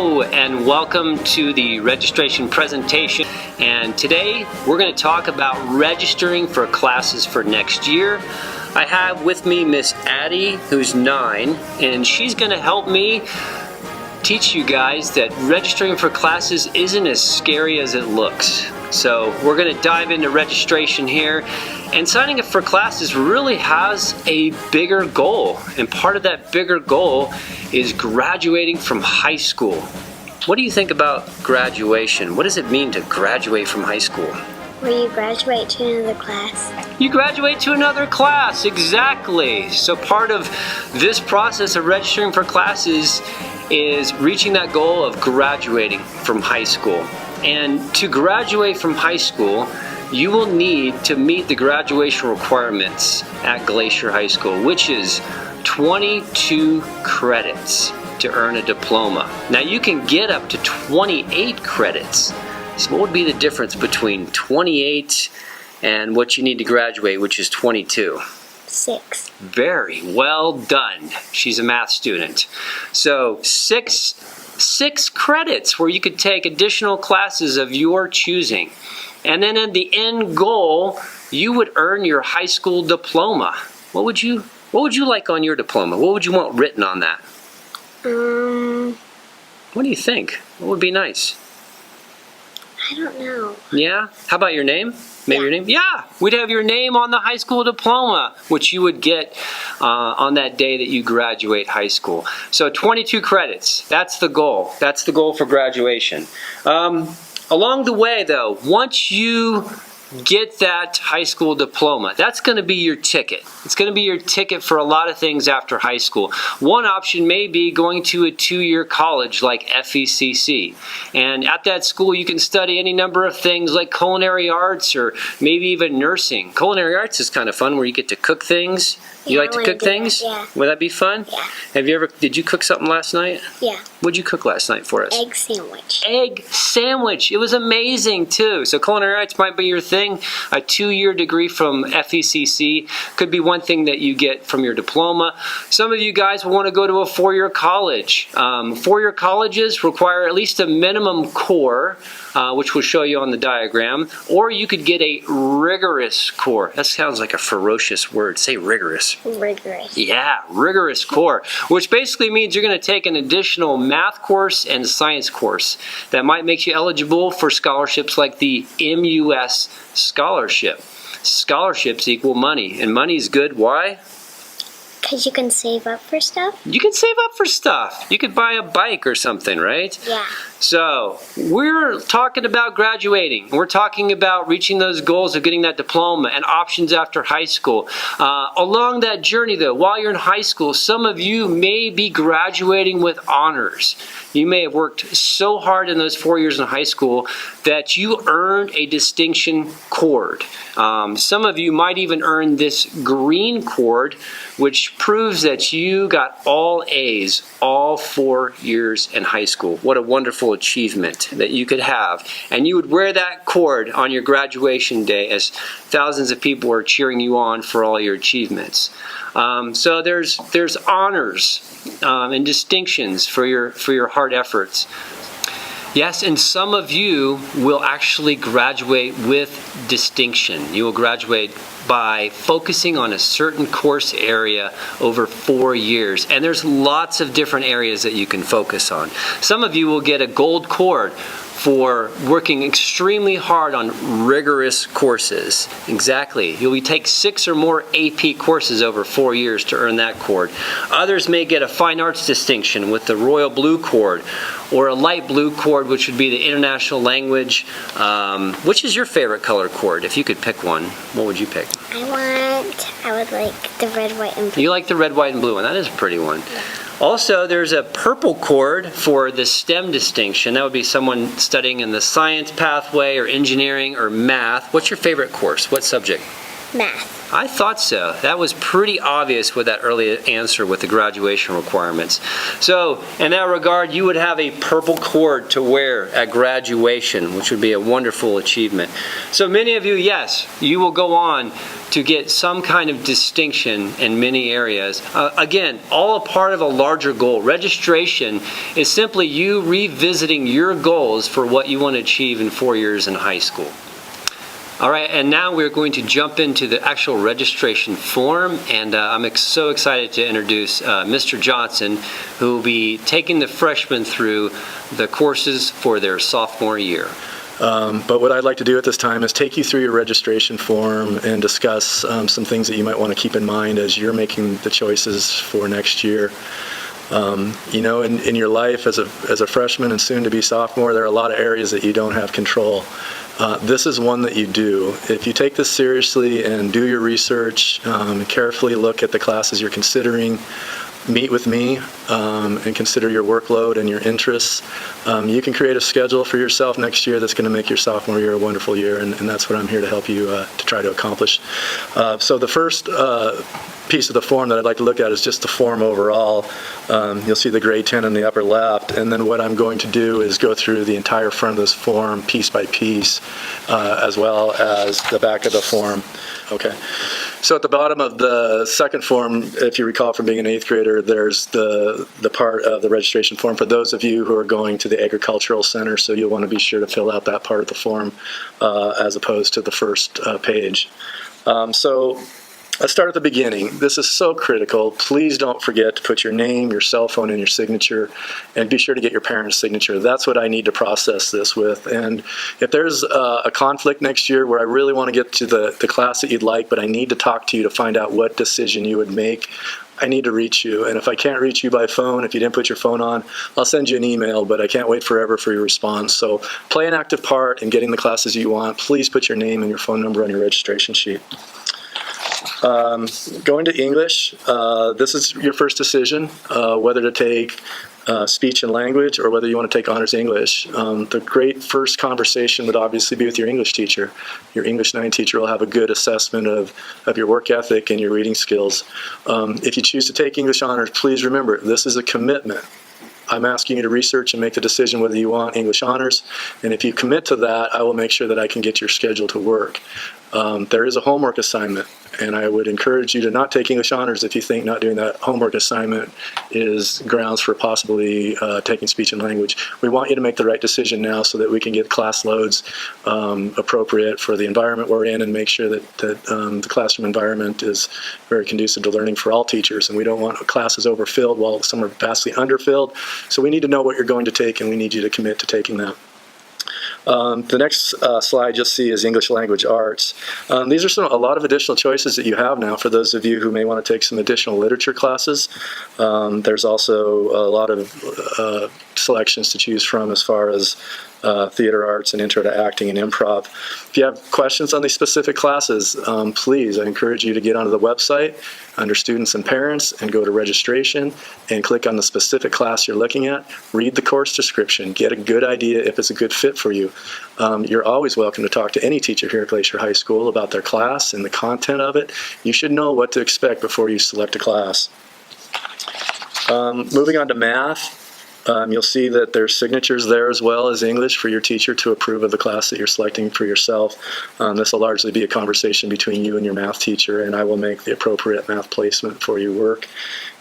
Hello and welcome to the registration presentation, and today we're going to talk about registering for classes for next year. I have with me Miss Addie, who's 9, and she's going to help me teach you guys that registering for classes isn't as scary as it looks. So we're going to dive into registration here, and signing up for classes really has a bigger goal, and part of that bigger goal is graduating from high school. What do you think about graduation? What does it mean to graduate from high school? Where you graduate to another class. You graduate to another class, exactly. So part of this process of registering for classes is reaching that goal of graduating from high school. And to graduate from high school, you will need to meet the graduation requirements at Glacier High School, which is 22 credits to earn a diploma. Now you can get up to 28 credits. So what would be the difference between 28 and what you need to graduate, which is 22? 6. Very well done. She's a math student. So six credits where you could take additional classes of your choosing. And then at the end goal, you would earn your high school diploma. What would you like on your diploma? What would you want written on that? What do you think? What would be nice? I don't know. Yeah? How about your name? Maybe your name? Yeah! We'd have your name on the high school diploma, which you would get on that day that you graduate high school. So 22 credits. That's the goal. That's the goal for graduation. Along the way, though, once you get that high school diploma, that's going to be your ticket. It's going to be your ticket for a lot of things after high school. One option may be going to a 2-year college like FECC. And at that school, you can study any number of things like culinary arts or maybe even nursing. Culinary arts is kind of fun where you get to cook things. You like to cook things? Yeah. Would that be fun? Yeah. Did you cook something last night? Yeah. What'd you cook last night for us? Egg sandwich. Egg sandwich. It was amazing too. So culinary arts might be your thing. A 2-year degree from FECC could be one thing that you get from your diploma. Some of you guys will want to go to a 4-year college. 4-year colleges require at least a minimum core, which we'll show you on the diagram, or you could get a rigorous core. That sounds like a ferocious word. Say rigorous. Rigorous. Yeah, rigorous core, which basically means you're going to take an additional math course and science course that might make you eligible for scholarships like the MUS scholarship. Scholarships equal money, and money's good. Why? Because you can save up for stuff? You can save up for stuff. You could buy a bike or something, right? Yeah. So, we're talking about graduating. We're talking about reaching those goals of getting that diploma and options after high school. Along that journey, though, while you're in high school, some of you may be graduating with honors. You may have worked so hard in those 4 years in high school that you earned a distinction cord. Some of you might even earn this green cord, which proves that you got all A's all 4 years in high school. What a wonderful achievement that you could have. And you would wear that cord on your graduation day as thousands of people are cheering you on for all your achievements. So there's honors and distinctions for your hard efforts. Yes, and some of you will actually graduate with distinction. You will graduate by focusing on a certain course area over 4 years. And there's lots of different areas that you can focus on. Some of you will get a gold cord for working extremely hard on rigorous courses. Exactly. You'll take 6 or more AP courses over 4 years to earn that cord. Others may get a fine arts distinction with the royal blue cord, or a light blue cord, which would be the international language. Which is your favorite color cord? If you could pick one, what would you pick? I would like the red, white, and blue. You like the red, white, and blue one. That is a pretty one. Yeah. Also, there's a purple cord for the STEM distinction. That would be someone studying in the science pathway or engineering or math. What's your favorite course? What subject? Math. I thought so. That was pretty obvious with that early answer with the graduation requirements. So, in that regard, you would have a purple cord to wear at graduation, which would be a wonderful achievement. So many of you, yes, you will go on to get some kind of distinction in many areas. Again, all a part of a larger goal. Registration is simply you revisiting your goals for what you want to achieve in 4 years in high school. All right, and now we're going to jump into the actual registration form, and I'm so excited to introduce Mr. Johnson, who will be taking the freshmen through the courses for their sophomore year. But what I'd like to do at this time is take you through your registration form and discuss some things that you might want to keep in mind as you're making the choices for next year. In your life as a freshman and soon to be sophomore, there are a lot of areas that you don't have control. This is one that you do. If you take this seriously and do your research, carefully look at the classes you're considering, meet with me and consider your workload and your interests, you can create a schedule for yourself next year that's going to make your sophomore year a wonderful year, and that's what I'm here to help you to try to accomplish. So the first piece of the form that I'd like to look at is just the form overall. You'll see the grade 10 in the upper left, and then what I'm going to do is go through the entire front of this form piece by piece, as well as the back of the form. Okay. So at the bottom of the second form, if you recall from being an 8th grader, there's the part of the registration form for those of you who are going to the agricultural center, so you'll want to be sure to fill out that part of the form as opposed to the first page. So let's start at the beginning. This is so critical. Please don't forget to put your name, your cell phone, and your signature, and be sure to get your parents' signature. That's what I need to process this with. And if there's a conflict next year where I really want to get to the class that you'd like, but I need to talk to you to find out what decision you would make, I need to reach you. And if I can't reach you by phone, if you didn't put your phone on, I'll send you an email, but I can't wait forever for your response. So play an active part in getting the classes you want. Please put your name and your phone number on your registration sheet. Going to English, this is your first decision, whether to take speech and language or whether you want to take honors English. The great first conversation would obviously be with your English teacher. Your English 9 teacher will have a good assessment of your work ethic and your reading skills. If you choose to take English honors, please remember, this is a commitment. I'm asking you to research and make the decision whether you want English honors, and if you commit to that, I will make sure that I can get your schedule to work. There is a homework assignment, and I would encourage you to not take English honors if you think not doing that homework assignment is grounds for possibly taking speech and language. We want you to make the right decision now so that we can get class loads appropriate for the environment we're in and make sure that the classroom environment is very conducive to learning for all teachers, and we don't want classes overfilled while some are vastly underfilled. So we need to know what you're going to take, and we need you to commit to taking that. The next slide you'll see is English Language Arts. These are a lot of additional choices that you have now for those of you who may want to take some additional literature classes. There's also a lot of selections to choose from as far as theater arts and intro to acting and improv. If you have questions on these specific classes, please, I encourage you to get onto the website under Students and Parents and go to Registration and click on the specific class you're looking at. Read the course description. Get a good idea if it's a good fit for you. You're always welcome to talk to any teacher here at Glacier High School about their class and the content of it. You should know what to expect before you select a class. Moving on to math. You'll see that there's signatures there as well as English for your teacher to approve of the class that you're selecting for yourself. This will largely be a conversation between you and your math teacher, and I will make the appropriate math placement for your work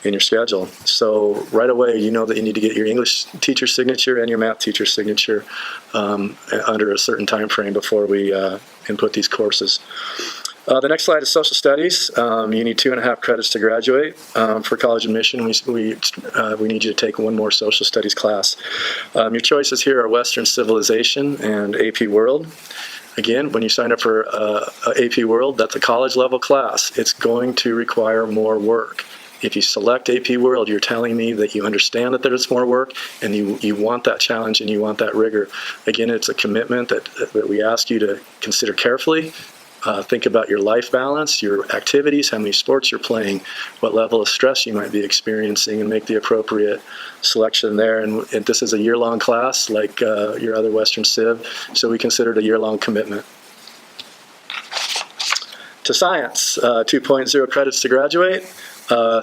in your schedule. So right away, you know that you need to get your English teacher signature and your math teacher signature under a certain time frame before we input these courses. The next slide is social studies. You need 2.5 credits to graduate. For college admission, we need you to take one more social studies class. Your choices here are Western Civilization and AP World. Again, when you sign up for AP World, that's a college level class. It's going to require more work. If you select AP World, you're telling me that you understand that there's more work and you want that challenge and you want that rigor. Again, it's a commitment that we ask you to consider carefully. Think about your life balance, your activities, how many sports you're playing, what level of stress you might be experiencing, and make the appropriate selection there. And this is a year-long class like your other Western Civ, so we consider it a year-long commitment. To science, 2.0 credits to graduate.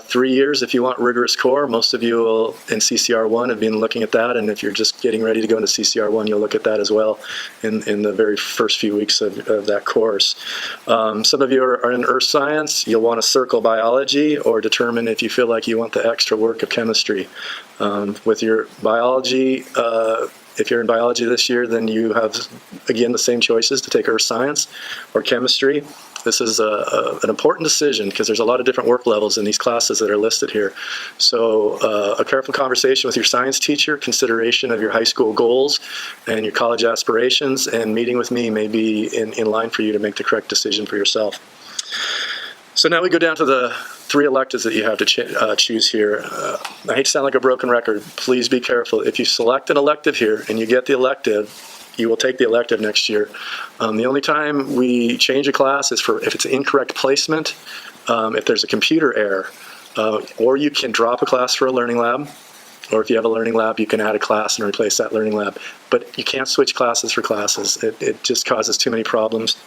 3 years if you want rigorous core. Most of you will, in CCR1 have been looking at that, and if you're just getting ready to go into CCR1, you'll look at that as well in the very first few weeks of that course. Some of you are in earth science. You'll want to circle biology or determine if you feel like you want the extra work of chemistry. With your biology, if you're in biology this year, then you have, again, the same choices to take earth science or chemistry. This is an important decision because there's a lot of different work levels in these classes that are listed here. So a careful conversation with your science teacher, consideration of your high school goals and your college aspirations, and meeting with me may be in line for you to make the correct decision for yourself. So now we go down to the 3 electives that you have to choose here. I hate to sound like a broken record. Please be careful. If you select an elective here and you get the elective, you will take the elective next year. The only time we change a class is if it's incorrect placement, if there's a computer error, or you can drop a class for a learning lab, or if you have a learning lab, you can add a class and replace that learning lab. But you can't switch classes for classes. It just causes too many problems.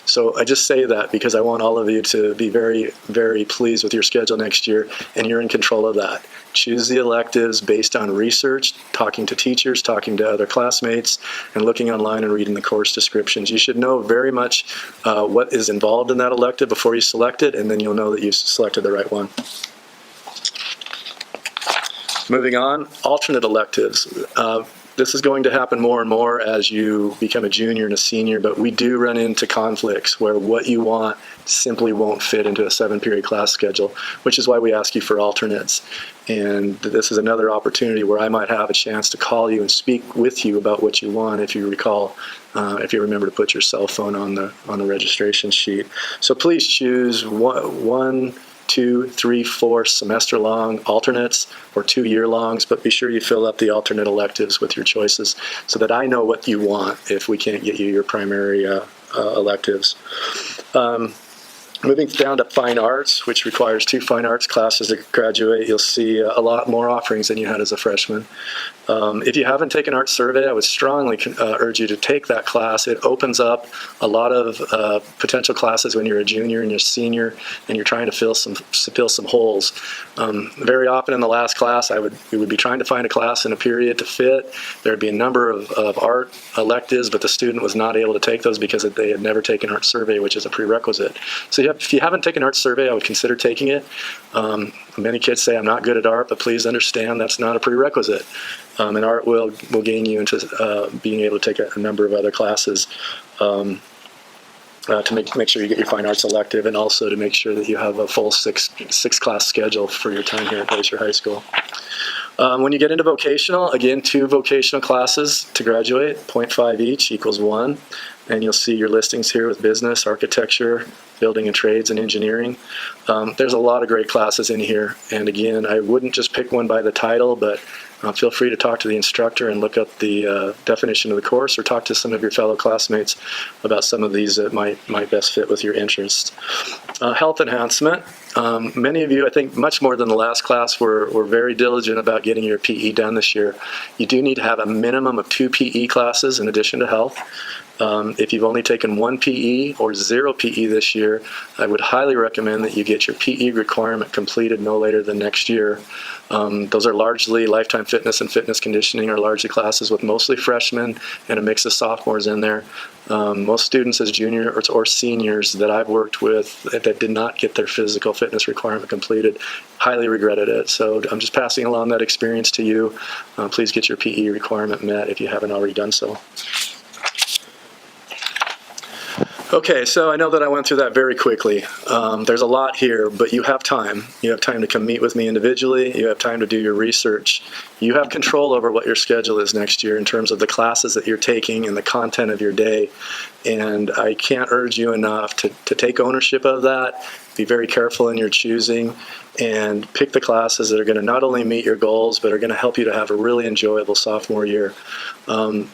So I just say that because I want all of you to be very, very pleased with your schedule next year, and you're in control of that. Choose the electives based on research, talking to teachers, talking to other classmates, and looking online and reading the course descriptions. You should know very much what is involved in that elective before you select it, and then you'll know that you selected the right one. Moving on, alternate electives. This is going to happen more and more as you become a junior and a senior, but we do run into conflicts where what you want simply won't fit into a 7-period class schedule, which is why we ask you for alternates. And this is another opportunity where I might have a chance to call you and speak with you about what you want, if you recall, if you remember to put your cell phone on the registration sheet. So please choose one, 2, 3, 4 semester-long alternates or 2-year-longs, but be sure you fill up the alternate electives with your choices so that I know what you want if we can't get you your primary electives. Moving down to fine arts, which requires 2 fine arts classes to graduate, you'll see a lot more offerings than you had as a freshman. If you haven't taken art survey, I would strongly urge you to take that class. It opens up a lot of potential classes when you're a junior and you're a senior and you're trying to fill some holes. Very often in the last class, we would be trying to find a class in a period to fit. There would be a number of art electives, but the student was not able to take those because they had never taken art survey, which is a prerequisite. So if you haven't taken art survey, I would consider taking it. Many kids say I'm not good at art, but please understand that's not a prerequisite. And art will gain you into being able to take a number of other classes to make sure you get your fine arts elective, and also to make sure that you have a full six class schedule for your time here at Glacier High School. When you get into vocational, again, 2 vocational classes to graduate, 0.5 each equals 1. And you'll see your listings here with business, architecture, building and trades, and engineering. There's a lot of great classes in here. And again, I wouldn't just pick one by the title, but feel free to talk to the instructor and look up the definition of the course, or talk to some of your fellow classmates about some of these that might best fit with your interests. Health enhancement. Many of you, I think much more than the last class, were very diligent about getting your PE done this year. You do need to have a minimum of 2 PE classes in addition to health. If you've only taken 1 PE or 0 PE this year, I would highly recommend that you get your PE requirement completed no later than next year. Those are largely lifetime fitness and fitness conditioning, are largely classes with mostly freshmen and a mix of sophomores in there. Most students as juniors or seniors that I've worked with that did not get their physical fitness requirement completed highly regretted it. So I'm just passing along that experience to you. Please get your PE requirement met if you haven't already done so. Okay, so I know that I went through that very quickly. There's a lot here, but you have time. You have time to come meet with me individually. You have time to do your research. You have control over what your schedule is next year in terms of the classes that you're taking and the content of your day. And I can't urge you enough to take ownership of that. Be very careful in your choosing and pick the classes that are going to not only meet your goals, but are going to help you to have a really enjoyable sophomore year.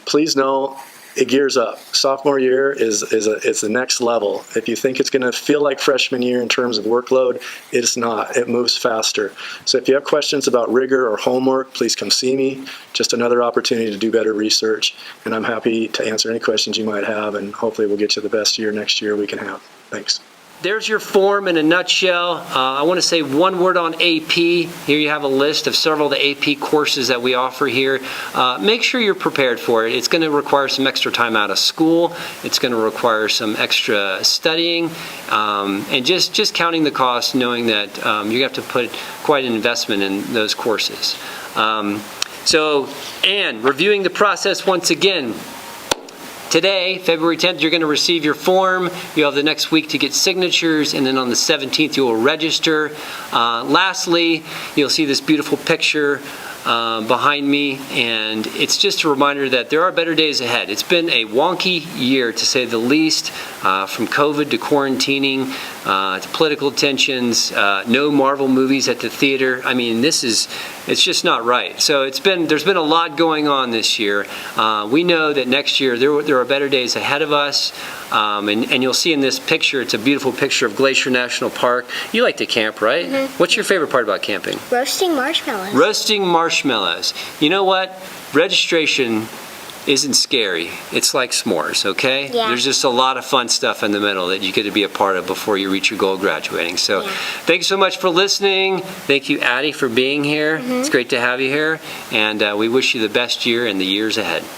Please know, it gears up. Sophomore year is the next level. If you think it's going to feel like freshman year in terms of workload, it's not. It moves faster. So if you have questions about rigor or homework, please come see me. Just another opportunity to do better research. And I'm happy to answer any questions you might have, and hopefully we'll get you the best year next year we can have. Thanks. there's your form in a nutshell. I want to say one word on AP. Here you have a list of several of the AP courses that we offer here. Make sure you're prepared for it. It's going to require some extra time out of school. It's going to require some extra studying, and just counting the cost, knowing that you have to put quite an investment in those courses. And reviewing the process once again. Today, February 10th, you're going to receive your form. You'll have the next week to get signatures, and then on the 17th, you will register. Lastly, you'll see this beautiful picture behind me, and it's just a reminder that there are better days ahead. It's been a wonky year, to say the least, from COVID to quarantining to political tensions, no Marvel movies at the theater. I mean, it's just not right. So there's been a lot going on this year. We know that next year there are better days ahead of us, and you'll see in this picture, it's a beautiful picture of Glacier National Park. You like to camp, right? Mm-hmm. What's your favorite part about camping? Roasting marshmallows. Roasting marshmallows. You know what? Registration isn't scary. It's like s'mores, okay? Yeah. There's just a lot of fun stuff in the middle that you get to be a part of before you reach your goal of graduating. So thank you so much for listening. Thank you, Addie, for being here. It's great to have you here. And we wish you the best year and the years ahead.